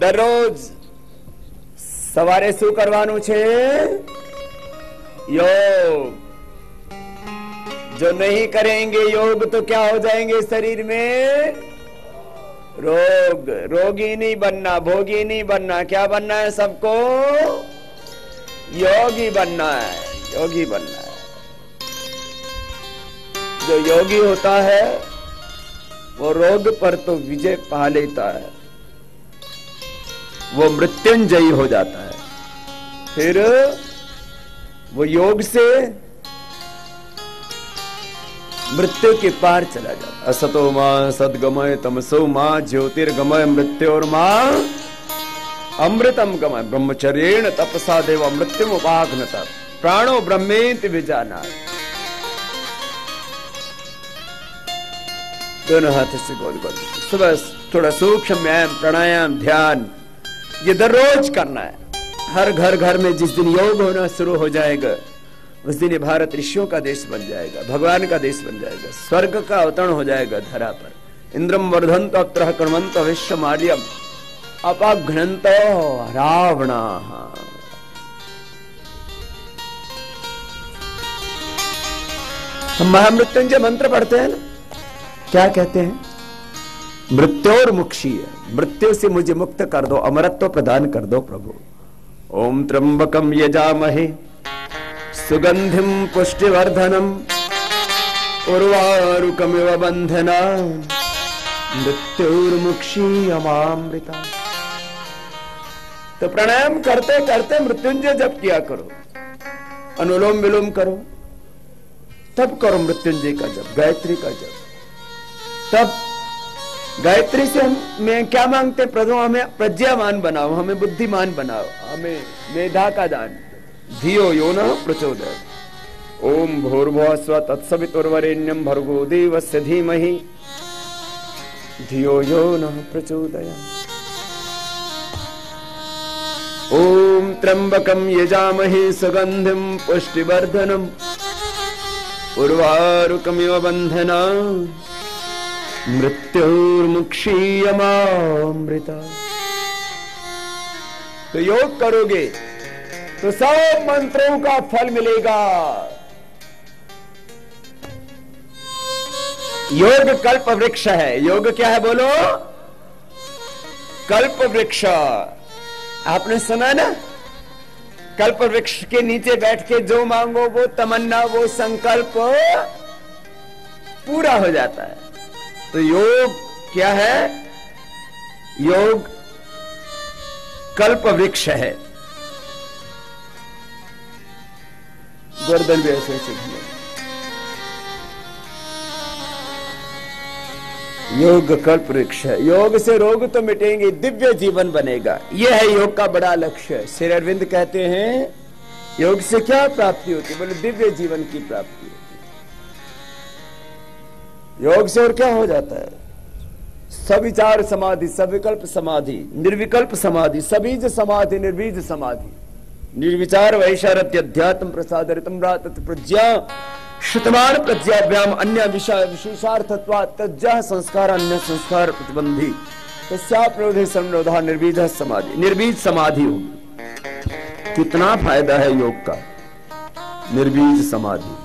દરરોજ સવારે શું કરવાનું છે? योग। जो नहीं करेंगे योग तो क्या हो जाएंगे शरीर में? रोग। रोगी नहीं बनना, भोगी नहीं बनना, क्या बनना है सबको? योगी बनना है, योगी बनना है। जो योगी होता है वो रोग पर तो विजय पा लेता है, वो मृत्युंजयी हो जाता है। फिर वो योग से मृत्यु के पार चला जाता। असतो मां सद्गमय तमसो मां ज्योतिर्गमय मृत्योर्मां अमृतम गमय ब्रह्मचर्येण तपसा देव मृत्युम उपाघ्नता प्राणो ब्रह्मेति विजानाति। दोनों हाथ से गोल गोल सुबह थोड़ा सूक्ष्म व्यायाम, प्राणायाम, ध्यान ये दररोज करना है। हर घर घर में जिस दिन योग होना शुरू हो जाएगा उस दिन ये भारत ऋषियों का देश बन जाएगा, भगवान का देश बन जाएगा, स्वर्ग का अवतरण हो जाएगा धरा पर। इंद्रम वर्धंत अत्रः कर्मंत विश्वमार्यम अपाघ्नंत रावणाः। हम महामृत्युंजय मंत्र पढ़ते हैं ना, क्या कहते हैं? मृत्योर्मुक्षीय, मृत्यु से मुझे मुक्त कर दो, अमरत्व प्रदान कर दो प्रभु। ओम त्र्यंबकम यजामहे सुगंधिम पुष्टिवर्धनम उर्वारुकमिव बंधनान् मृत्युर्मुक्षीयमामृता। तो प्राणायाम करते करते मृत्युंजय जप किया करो, अनुलोम विलोम करो, तब करो मृत्युंजय का जप, गायत्री का जप। तब गायत्री से मैं क्या मांगते? प्रभु हमें प्रज्ञावान बनाओ, हमें बुद्धिमान बनाओ, हमें मेधा का दान। धियो यो न प्रचोदयात्। ओम भूर्भुवः स्वः तत्सवितुर्वरेण्यं भर्गो देवस्य धीमहि धियो यो न प्रचोदयात्। ओम त्र्यंबकं यजामहे सुगंधिं पुष्टिवर्धनम् उर्वारुकमिव बन्धनान् मृत्युर्मुक्षीयमामृता। तो योग करोगे तो सब मंत्रों का फल मिलेगा। योग कल्प वृक्ष है। योग क्या है बोलो? कल्प वृक्ष। आपने सुना ना, कल्प वृक्ष के नीचे बैठ के जो मांगो वो तमन्ना, वो संकल्प पूरा हो जाता है। तो योग क्या है? योग कल्प वृक्ष है। गर्दन भी ऐसे ऐसे योग कल्प वृक्ष है। योग से रोग तो मिटेंगे, दिव्य जीवन बनेगा। यह है योग का बड़ा लक्ष्य। श्री अरविंद कहते हैं योग से क्या प्राप्ति होती है? बोले दिव्य जीवन की प्राप्ति होती है। योग से और क्या हो जाता है? सविचार समाधि, सविकल्प समाधि, निर्विकल्प समाधि, सबीज समाधि, निर्बीज समाधि, निर्विचार वैशारथ्य अध्यात्म प्रसादरितम रातत प्रज्ञा शतमान प्रज्ञाभ्याम अन्य विषय विशेषार्थत्वा तज्जः संस्कार अन्य संस्कार प्रतिबंधी तस्याप्रोधे संरोधा निर्बीज समाधि। निर्बीज समाधि होगी। कितना फायदा है योग का? निर्बीज समाधि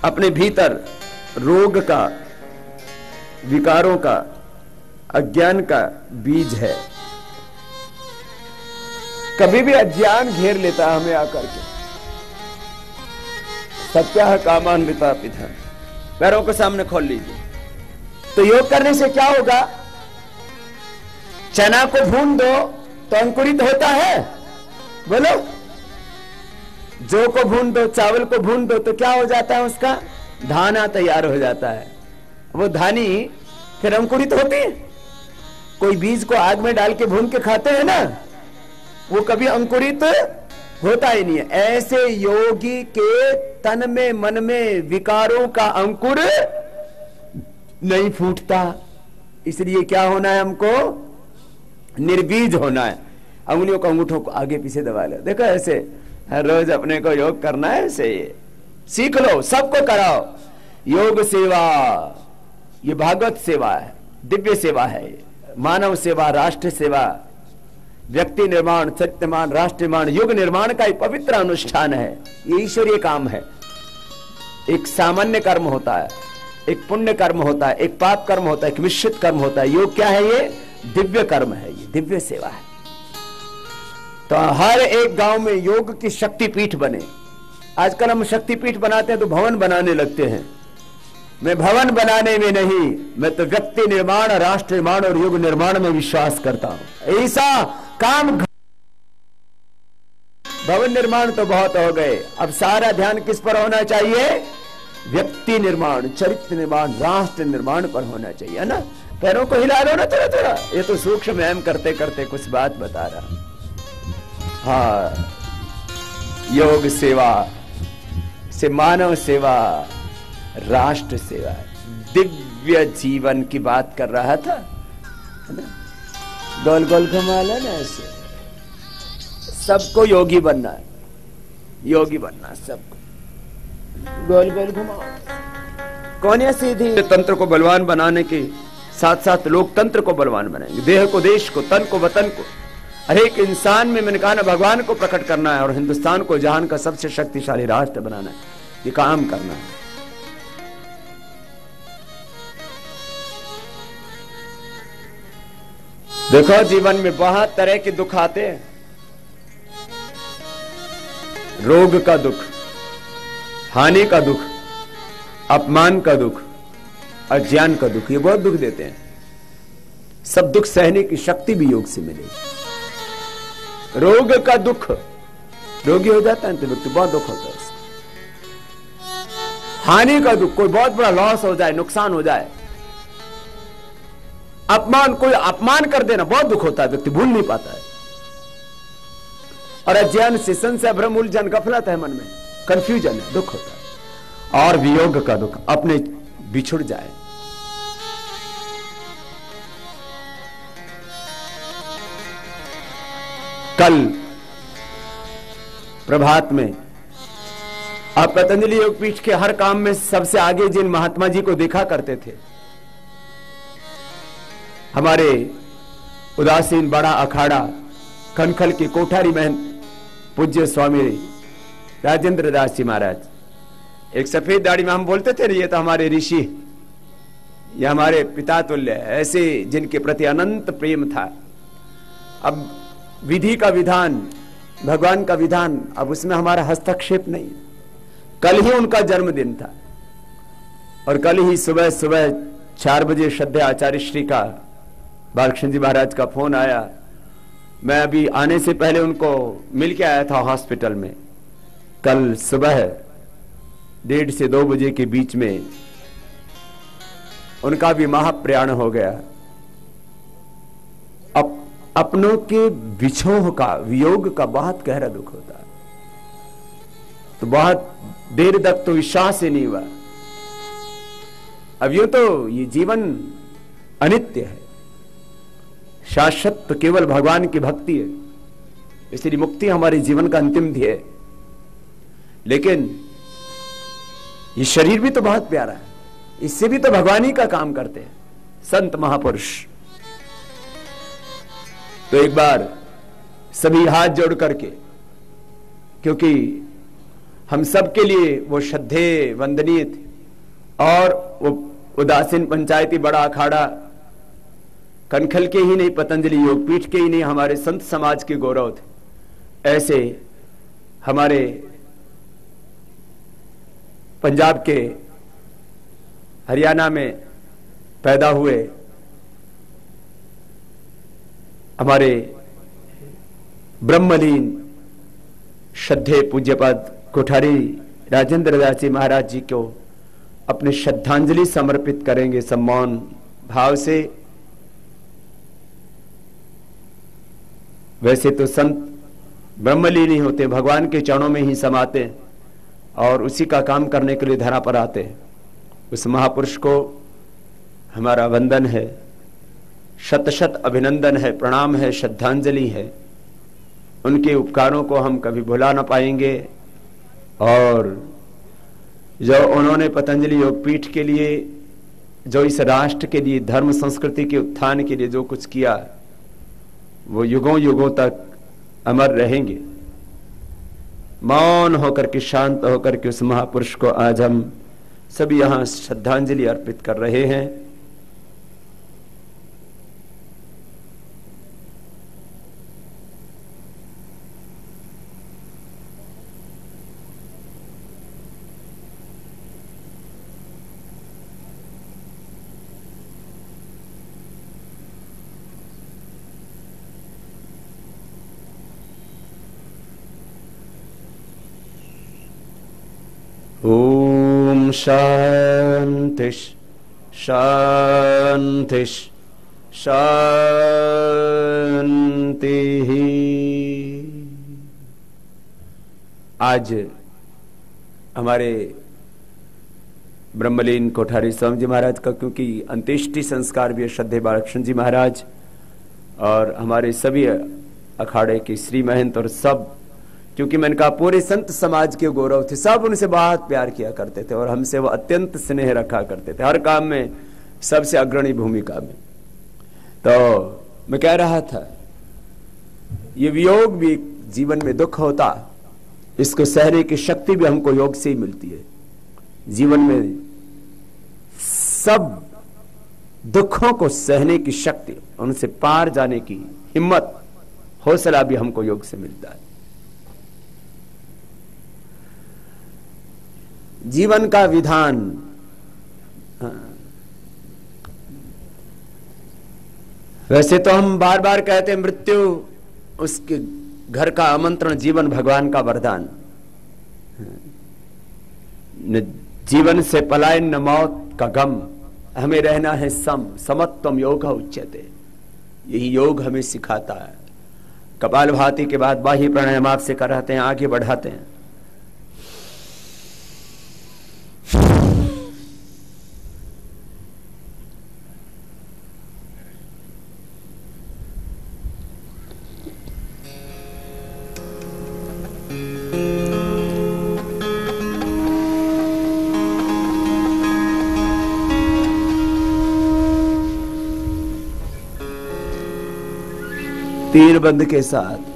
अपने भीतर रोग का, विकारों का, अज्ञान का बीज है। कभी भी अज्ञान घेर लेता है हमें आकर के। सत्या कामान्विता पिता। पैरों को सामने खोल लीजिए। तो योग करने से क्या होगा? चना को भून दो तो अंकुरित होता है, बोलो। जौ को भून दो, चावल को भून दो तो क्या हो जाता है? उसका धाना तैयार हो जाता है। वो धानी फिर अंकुरित होती है। कोई बीज को आग में डाल के भून के खाते हैं ना, वो कभी अंकुरित होता ही नहीं है। ऐसे योगी के तन में, मन में विकारों का अंकुर नहीं फूटता। इसलिए क्या होना है हमको? निर्बीज होना है। अंगुलियों को, अंगूठों को आगे पीछे दबा लो। देखो ऐसे हर रोज अपने को योग करना है। ऐसे सीख लो, सबको कराओ। योग सेवा ये भागवत सेवा है, दिव्य सेवा है। मानव सेवा, राष्ट्र सेवा, व्यक्ति निर्माण, चरित्र निर्माण, राष्ट्र निर्माण, युग निर्माण का एक पवित्र अनुष्ठान है। ये ईश्वरीय काम है। एक सामान्य कर्म होता है, एक पुण्य कर्म होता है, एक पाप कर्म होता है, एक मिश्रित कर्म होता है। योग क्या है? ये दिव्य कर्म है, ये दिव्य सेवा है। तो हर एक गांव में योग की शक्तिपीठ बने। आजकल हम शक्तिपीठ बनाते हैं तो भवन बनाने लगते हैं। मैं भवन बनाने में नहीं, मैं तो व्यक्ति निर्माण, राष्ट्र निर्माण और युग निर्माण में विश्वास करता हूं। ऐसा काम, भवन निर्माण तो बहुत हो गए, अब सारा ध्यान किस पर होना चाहिए? व्यक्ति निर्माण, चरित्र निर्माण, राष्ट्र निर्माण पर होना चाहिए, है ना? पैरों को हिला लो ना थोड़ा थोड़ा। ये तो सूक्ष्म व्यायाम करते करते कुछ बात बता रहा। हाँ, योग सेवा से मानव सेवा, राष्ट्र सेवा, दिव्य जीवन की बात कर रहा था, है ना? गोल गोल घुमा लेना ऐसे। सबको योगी बनना है, योगी बनना सबको। गोल गोल घुमाओ। कौन है सीधी? तंत्र को बलवान बनाने के साथ साथ लोकतंत्र को बलवान बनाएंगे, देह को, देश को, तन को, वतन को, हर एक इंसान में मैंने कहा ना, भगवान को प्रकट करना है और हिंदुस्तान को जहान का सबसे शक्तिशाली राष्ट्र बनाना है। ये काम करना है। देखो, जीवन में बहुत तरह के दुख आते हैं। रोग का दुख, हानि का दुख, अपमान का दुख, अज्ञान का दुख, ये बहुत दुख देते हैं। सब दुख सहने की शक्ति भी योग से मिलेगी। रोग का दुख, रोगी हो जाता है तो व्यक्ति, बहुत दुख होता है उसको। हानि का दुख, कोई बहुत बड़ा लॉस हो जाए, नुकसान हो जाए। अपमान, कोई अपमान कर देना, बहुत दुख होता है, व्यक्ति भूल नहीं पाता है। और अज्ञान से, संशय, भ्रम, उलझन, गफलत है मन में, कंफ्यूजन है, दुख होता है। और वियोग का दुख, अपने बिछुड़ जाए। कल प्रभात में आप पतंजलि योगपीठ के हर काम में सबसे आगे जिन महात्मा जी को देखा करते थे, हमारे उदासीन बड़ा अखाड़ा कनखल के कोठारी महंत पूज्य स्वामी राजेंद्र दास जी महाराज, एक सफेद दाढ़ी में हम बोलते थे, ये तो हमारे ऋषि, ये हमारे पिता तुल्य, ऐसे जिनके प्रति अनंत प्रेम था। अब विधि का विधान, भगवान का विधान, अब उसमें हमारा हस्तक्षेप नहीं। कल ही उनका जन्मदिन था और कल ही सुबह सुबह 4 बजे श्रद्धेय आचार्य श्री का, बालकृष्ण जी महाराज का फोन आया। मैं अभी आने से पहले उनको मिल के आया था हॉस्पिटल में। कल सुबह 1:30 से 2 बजे के बीच में उनका भी महाप्रयाण हो गया। अपनों के विछोह का, वियोग का बहुत गहरा दुख होता है। तो बहुत देर तक तो विश्वास ही नहीं हुआ। अब यूं तो ये जीवन अनित्य है, शाश्वत तो केवल भगवान की भक्ति है, इसलिए मुक्ति हमारे जीवन का अंतिम ध्येय है। लेकिन ये शरीर भी तो बहुत प्यारा है, इससे भी तो भगवान ही का काम करते हैं संत महापुरुष। तो एक बार सभी हाथ जोड़ करके, क्योंकि हम सब के लिए वो श्रद्धेय वंदनीय थे और वो उदासीन पंचायती बड़ा अखाड़ा कनखल के ही नहीं, पतंजलि योगपीठ के ही नहीं, हमारे संत समाज के गौरव थे। ऐसे हमारे पंजाब के हरियाणा में पैदा हुए हमारे ब्रह्मलीन श्रद्धेय पूज्यपाद कोठारी राजेंद्र दास जी महाराज जी को अपने श्रद्धांजलि समर्पित करेंगे सम्मान भाव से। वैसे तो संत ब्रह्मलीन ही होते, भगवान के चरणों में ही समाते हैं और उसी का काम करने के लिए धरा पर आते हैं। उस महापुरुष को हमारा वंदन है, शत शत अभिनंदन है, प्रणाम है, श्रद्धांजलि है। उनके उपकारों को हम कभी भुला ना पाएंगे। और जो उन्होंने पतंजलि योगपीठ के लिए जो इस राष्ट्र के लिए, धर्म संस्कृति के उत्थान के लिए जो कुछ किया, वो युगों युगों तक अमर रहेंगे। मौन होकर के, शांत होकर के उस महापुरुष को आज हम सभी यहां श्रद्धांजलि अर्पित कर रहे हैं। ओम शांति शांति शांति। आज हमारे ब्रह्मलीन कोठारी स्वामी जी महाराज का क्योंकि अंत्येष्टि संस्कार भी है, श्रद्धेय बालकृष्ण जी महाराज और हमारे सभी अखाड़े के श्री महंत और सब, क्योंकि मैंने कहा पूरे संत समाज के गौरव थे, सब उनसे बहुत प्यार किया करते थे और हमसे वो अत्यंत स्नेह रखा करते थे, हर काम में सबसे अग्रणी भूमिका में। तो मैं कह रहा था ये वियोग भी जीवन में दुख होता, इसको सहने की शक्ति भी हमको योग से ही मिलती है। जीवन में सब दुखों को सहने की शक्ति, उनसे पार जाने की हिम्मत, हौसला भी हमको योग से मिलता है। जीवन का विधान, वैसे तो हम बार बार कहते हैं मृत्यु उसके घर का आमंत्रण, जीवन भगवान का वरदान। न जीवन से पलायन न मौत का गम, हमें रहना है समत्वम योग उच्यते, यही योग हमें सिखाता है। कपालभाति के बाद बाह्य प्राणायाम आपसे कराते हैं, आगे बढ़ाते हैं। तीर बंद के साथ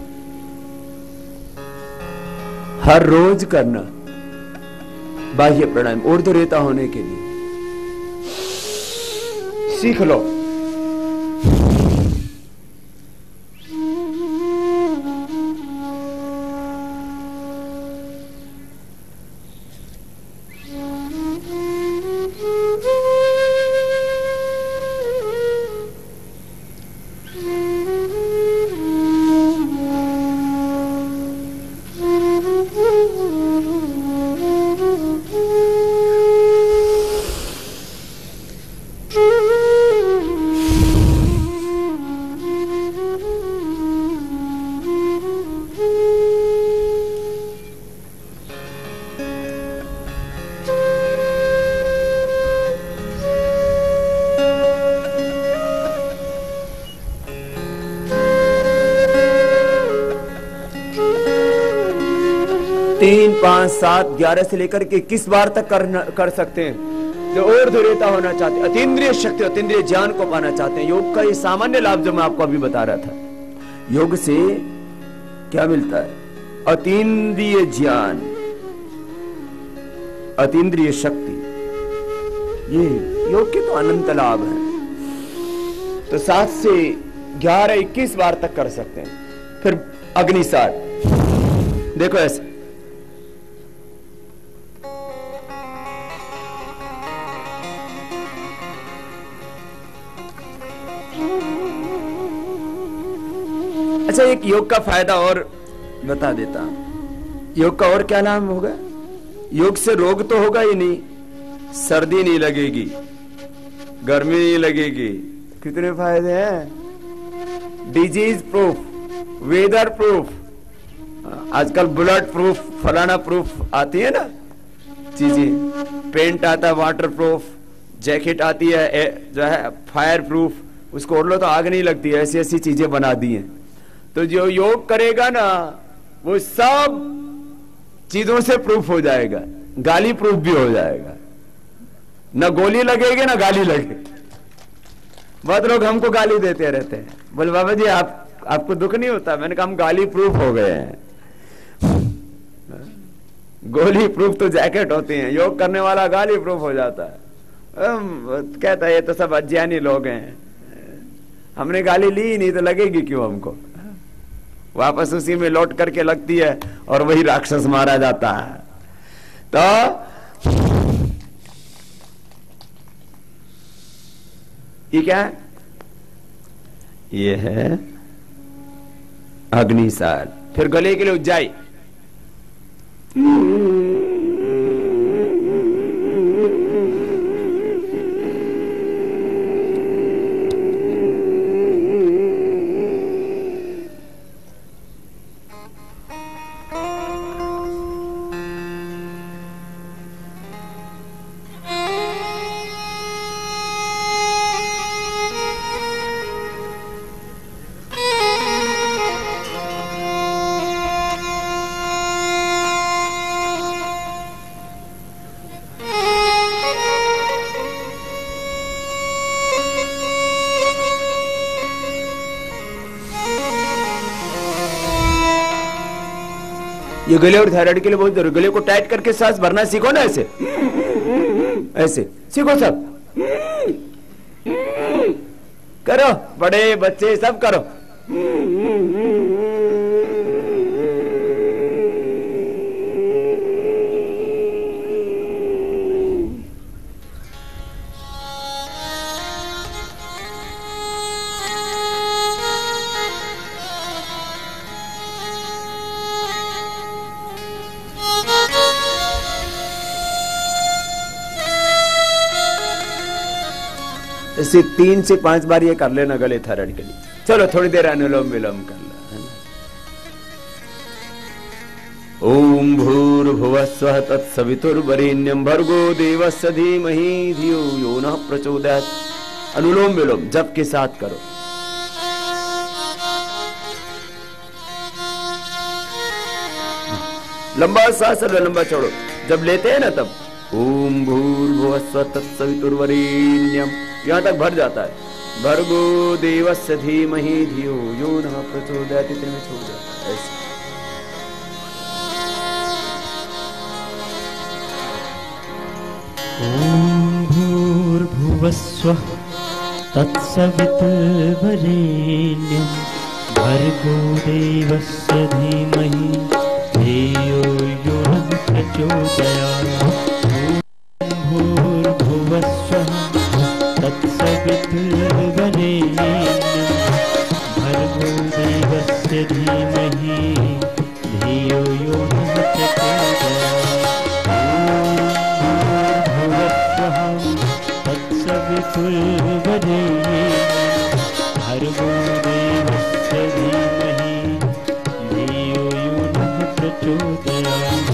हर रोज करना बाह्य प्राणायाम ऊर्ध्वरेता होने के लिए सीख लो। तीन, 5, 7, 11 से लेकर के 21 बार तक कर सकते हैं। जो ऊर्ध्वरेता होना चाहते हैं, अतीन्द्रिय शक्ति, अतीन्द्रिय ज्ञान को पाना चाहते हैं, योग का ये सामान्य लाभ जो मैं आपको अभी बता रहा था, योग से क्या मिलता है? अतीन्द्रिय ज्ञान, अतीन्द्रिय शक्ति, ये योग के तो अनंत लाभ है। तो 7 से 11, 21 बार तक कर सकते हैं। फिर अग्निसार, देखो ऐसे अच्छा, एक योग का फायदा और बता देता हूं। योग का और क्या नाम होगा? योग से रोग तो होगा ही नहीं, सर्दी नहीं लगेगी, गर्मी नहीं लगेगी। कितने फायदे हैं? डिजीज प्रूफ, वेदर प्रूफ, आजकल बुलेट प्रूफ, फलाना प्रूफ आती है ना चीजें। पेंट आता है वाटर प्रूफ, जैकेट आती है जो है फायर प्रूफ, उसको ओढ़ लो तो आग नहीं लगती है। ऐसी ऐसी चीजें बना दी हैं। तो जो योग करेगा ना वो सब चीजों से प्रूफ हो जाएगा, गाली प्रूफ भी हो जाएगा। ना गोली लगेगी ना गाली लगेगी। बहुत लोग हमको गाली देते रहते हैं, बोले बाबा जी आपको दुख नहीं होता? मैंने कहा हम गाली प्रूफ हो गए हैं। गोली प्रूफ तो जैकेट होती है, योग करने वाला गाली प्रूफ हो जाता है। कहता है ये तो सब अज्ञानी लोग हैं, हमने गाली ली ही नहीं तो लगेगी क्यों हमको? वापस उसी में लौट करके लगती है और वही राक्षस मारा जाता है। तो ये क्या है? ये है अग्निसार। फिर गले के लिए उज्जाई। ये गले और थायराइड के लिए बहुत जरूरी। गले को टाइट करके सांस भरना सीखो ना, ऐसे ऐसे सीखो सब। करो, बड़े बच्चे सब करो। ऐसे 3 से 5 बार ये कर लेना गले थायराइड के लिए। चलो थोड़ी देर अनुलोम विलोम कर लो। ओम भूर्भुवस्वः तत्सवितुर्वरेण्यं भर्गो देवस्य धीमहि धियो यो नः प्रचोदयात्। अनुलोम विलोम जप के साथ करो। लंबा सांस लो, लंबा छोड़ो। जब लेते हैं ना तब ओम भूर्भुवस्वः तत्सवितुर्वरेण्यं यहां तक भर जाता है। भर्गो देवस्य धीमहि धियो यो नः प्रचोदयात्, इतने में छोड़ जाता है। ऐसे ओम भूर्भुवस्वः तत्सवितुर्वरेण्यं भर्गो देवस्य धीमहि धियो यो नः प्रचोदयात्। भूर्भुवस्वः तत्सवितुर्वरेण्यं भर्गो देवस्य धीमहि धियो यो नः प्रचोदयात्। भूर्भुवस्वः तत्सवितुर्वरेण्यं भर्गो देवस्य धीमहि धियो यो नः प्रचोदयात्।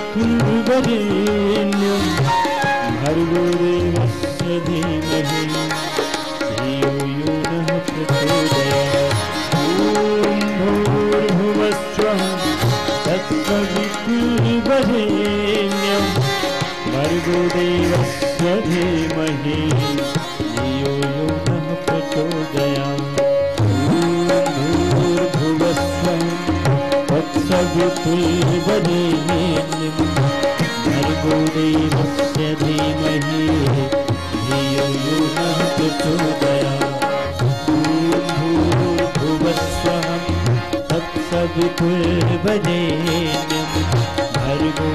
तत्सवितुर्वरेण्यं भर्गो देवस्य धीमहि धियो यो नः प्रचोदयात्। ओम भूर्भुवस्वः तत्सवितुर्वरेण्यं भर्गो देवस्य धीमहि धियो यो नः प्रचोदयात्। तत्सवितुर्वरेण्यं भर्गो देवस्य धीमहि धियो यो नः प्रचोदयात्। भूर्भुवस्वः तत्सवितुर्वरेण्यं भर्गो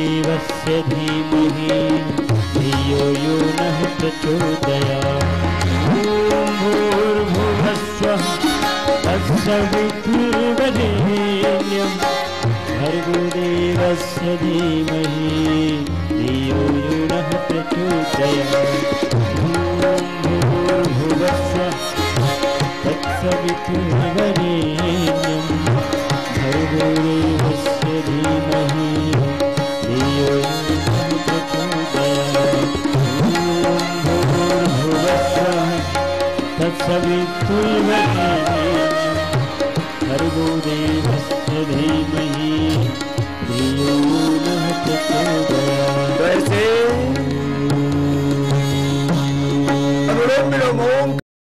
देवस्य धीमहि धियो यो नः प्रचोदयात्। भूर्भुवस्वः तत्सवितुर्वरेण्यं भर्गो देवस्य धीमहि धियो यो नः प्रचोदयात्। भूर्भुवस्वः तत्सवितुर्वरेण्यं भर्गो देवस्य धीमहि धियो यो नः प्रचोदयात्। भूर्भुवस्वः तत्सवितुर्वरेण्यं भर्गो देवस्य धीमहि धियो नः प्रचोदयात्। तो ऐसे अनुलोम विलोम ओम